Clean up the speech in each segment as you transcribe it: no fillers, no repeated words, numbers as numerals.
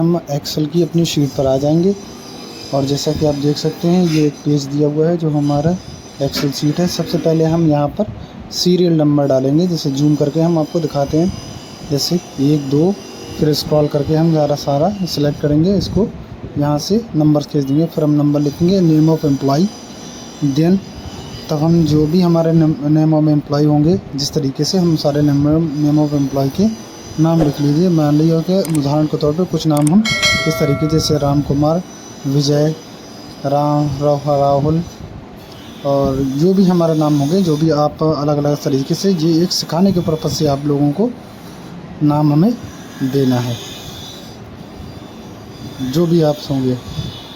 हम एक्सेल की अपनी शीट पर आ जाएंगे और जैसा कि आप देख सकते हैं ये एक पेज दिया हुआ है जो हमारा एक्सेल शीट है। सबसे पहले हम यहाँ पर सीरियल नंबर डालेंगे, जैसे जूम करके हम आपको दिखाते हैं, जैसे 1 2, फिर स्क्रॉल करके हम सारा सिलेक्ट करेंगे, इसको यहाँ से नंबर खींच देंगे, फिर हम नंबर लिखेंगे, नेम ऑफ़ एम्प्लॉय। देन तब हम जो भी हमारे नेम ऑफ एम्प्लॉय होंगे, जिस तरीके से हम सारे नेम ऑफ एम्प्लॉय के नाम लिख लीजिए। मान लीजिए कि उदाहरण के तौर पे कुछ नाम हम इस तरीके जैसे राम कुमार, विजय, राहुल, और जो भी हमारे नाम होंगे, जो भी आप अलग अलग तरीके से, ये एक सिखाने के पर्पज़ से आप लोगों को नाम हमें देना है जो भी आप होंगे।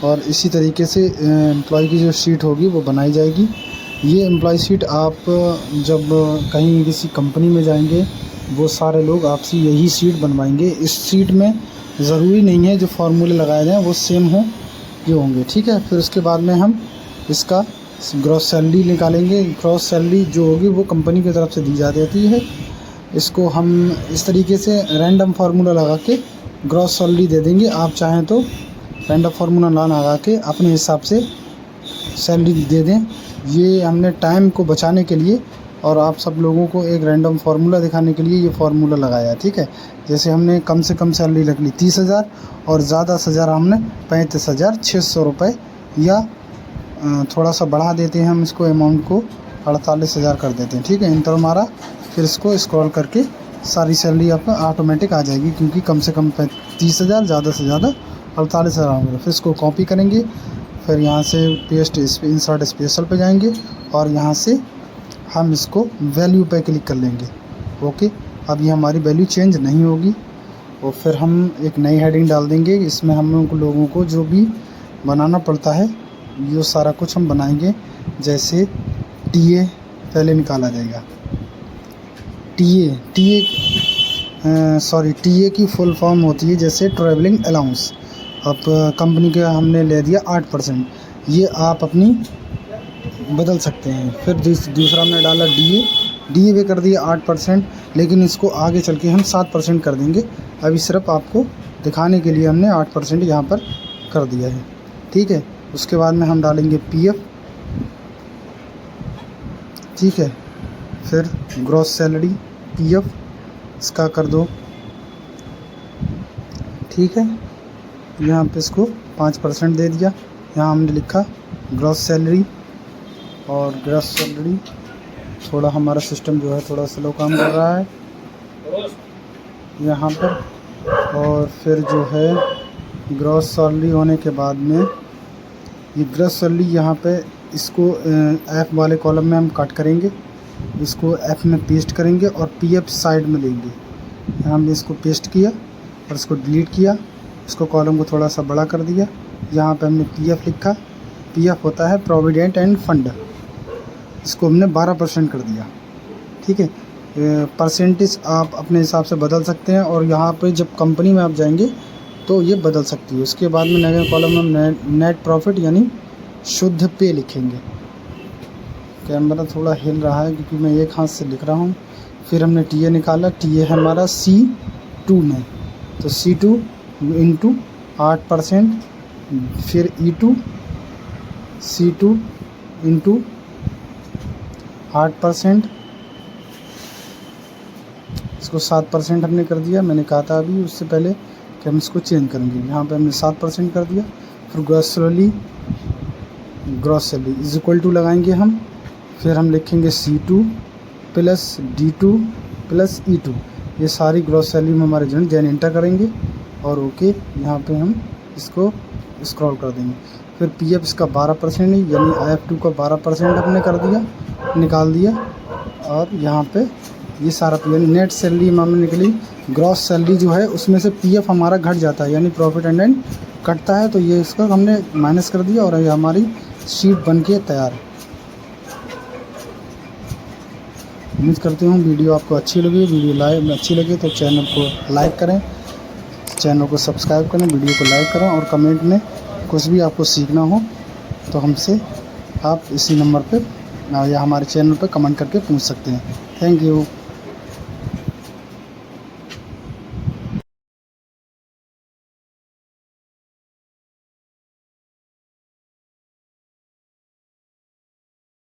और इसी तरीके से एम्प्लॉय की जो शीट होगी वो बनाई जाएगी। ये एम्प्लॉय शीट आप जब कहीं किसी कंपनी में जाएंगे, वो सारे लोग आपसे यही शीट बनवाएंगे। इस शीट में ज़रूरी नहीं है जो फार्मूले लगाए जाएँ वो सेम हो जो होंगे, ठीक है। फिर उसके बाद में हम इसका ग्रॉस सैलरी निकालेंगे। ग्रॉस सैलरी जो होगी वो कंपनी की तरफ से दी जाती है। इसको हम इस तरीके से रैंडम फार्मूला लगा के ग्रॉस सैलरी दे देंगे। आप चाहें तो रैंडम फार्मूला ना लगा के अपने हिसाब से सैलरी दे दें। ये हमने टाइम को बचाने के लिए और आप सब लोगों को एक रैंडम फार्मूला दिखाने के लिए ये फार्मूला लगाया है, ठीक है। जैसे हमने कम से कम सैलरी रख ली 30,000 और ज़्यादा से ज़्यादा हमने 35,600 रुपये, या थोड़ा सा बढ़ा देते हैं हम इसको, अमाउंट को 48,000 कर देते हैं, ठीक है। इंटर मारा, फिर इसको स्क्रॉल करके सारी सैलरी आपका ऑटोमेटिक आ जाएगी, क्योंकि कम से कम 30,000, ज़्यादा से ज़्यादा 48,000 होंगे। फिर इसको कॉपी करेंगे, फिर यहाँ से पेस्ट इंसर्ट स्पेशल पे जाएंगे और यहाँ से हम इसको वैल्यू पे क्लिक कर लेंगे। ओके, अब ये हमारी वैल्यू चेंज नहीं होगी। और फिर हम एक नई हेडिंग डाल देंगे। इसमें हम लोगों को जो भी बनाना पड़ता है ये सारा कुछ हम बनाएंगे। जैसे टीए पहले निकाला जाएगा। टीए की फुल फॉर्म होती है जैसे ट्रैवलिंग अलाउंस। अब कंपनी का हमने ले दिया 8%, ये आप अपनी बदल सकते हैं। फिर दूसरा हमने डाला डीए भी कर दिया 8%, लेकिन इसको आगे चल के हम 7% कर देंगे। अभी सिर्फ आपको दिखाने के लिए हमने 8% यहाँ पर कर दिया है, ठीक है। उसके बाद में हम डालेंगे पीएफ, ठीक है। फिर ग्रॉस सैलरी पीएफ इसका कर दो, ठीक है। यहाँ पे इसको 5% दे दिया। यहाँ हमने लिखा ग्रॉस सैलरी, और ग्रॉस सैलरी थोड़ा हमारा सिस्टम जो है थोड़ा स्लो काम कर रहा है यहाँ पर। और फिर जो है ग्रॉस सैलरी होने के बाद में ये ग्रॉस सैलरी यहाँ पे इसको एफ वाले कॉलम में हम कट करेंगे, इसको एफ में पेस्ट करेंगे और पीएफ साइड में लेंगे। यहाँ हमने इसको पेस्ट किया और इसको डिलीट किया, इसको कॉलम को थोड़ा सा बड़ा कर दिया। यहाँ पे हमने पीएफ लिखा, पीएफ होता है प्रोविडेंट एंड फंड, इसको हमने 12% कर दिया, ठीक है। परसेंटेज आप अपने हिसाब से बदल सकते हैं, और यहाँ पे जब कंपनी में आप जाएंगे तो ये बदल सकती है। उसके बाद में नए कॉलम में नेट प्रॉफिट यानी शुद्ध पे लिखेंगे। कैमरा थोड़ा हिल रहा है क्योंकि मैं एक हाथ से लिख रहा हूँ। फिर हमने टीए निकाला, टीए है हमारा C2 में, तो C2 इंटू 8%, फिर E2 C2 इंटू 8%, इसको 7% हमने कर दिया। मैंने कहा था अभी उससे पहले कि हम इसको चेंज करेंगे। यहाँ पे हमने 7% कर दिया। फिर gross salary is equal to लगाएंगे हम। फिर हम लिखेंगे C2 plus D2 plus E2, ये सारी ग्रॉस सैलरी में हमारे जन एंटर करेंगे और ओके यहाँ पे हम इसको स्क्रॉल कर देंगे। फिर पीएफ इसका 12% है, यानी IF2 का 12% हमने कर दिया, निकाल दिया। और यहाँ पे ये सारा यानी नेट सैलरी हमारी निकली। ग्रॉस सैलरी जो है उसमें से पीएफ हमारा घट जाता है, यानी प्रॉफिट एंड एंड कटता है, तो ये इसका हमने माइनस कर दिया और ये हमारी शीट बन के तैयार है। उम्मीद करती हूँ वीडियो आपको अच्छी लगी। वीडियो अच्छी लगी तो चैनल को लाइक करें, चैनल को सब्सक्राइब करें, वीडियो को लाइक करें, और कमेंट में कुछ भी आपको सीखना हो तो हमसे आप इसी नंबर पे या हमारे चैनल पे कमेंट करके पूछ सकते हैं। Thank you.